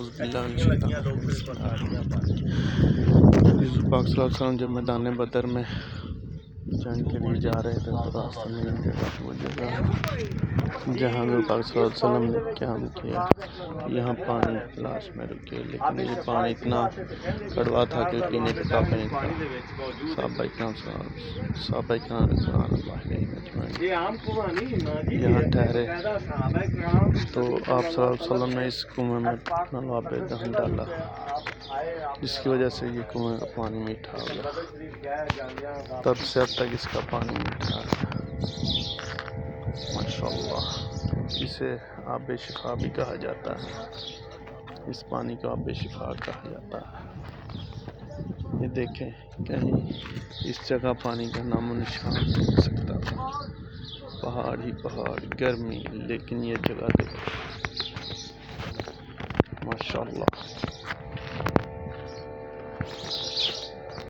اعوذ باللہ من الشیطان حضور پاک صلی اللہ علیہ وسلم جب میدان بدر میں جنگ کے لیے جا رہے تھے تو راستہ میں ایک جگہ وہ جگہ جہاں حضور پاک صلی اللہ علیہ وسلم نے قیام کیا، یہاں پانی لاش میں رکے، لیکن یہ پانی اتنا کڑوا تھا کہ پینے کے قابل نہیں تھا۔ صحابہ کرام رضوان اللہ علیہم اجمعین یہاں ٹھہرے تو آپ صلی اللہ علیہ وسلم نے اس کنویں میں اپنا لعاب دہن ڈالا، جس کی وجہ سے یہ کنویں کا پانی میٹھا ہو گیا۔ تب سے اب تک اس کا پانی میٹھا ہے، ماشاءاللہ۔ اسے آب شفا بھی کہا جاتا ہے، اس پانی کو آب شفا کہا جاتا ہے۔ یہ دیکھیں، کہیں اس جگہ پانی کا نام و نشان نہیں ہو سکتا تھا، پہاڑ ہی پہاڑ، گرمی، لیکن یہ جگہ دیکھیں، ماشاءاللہ۔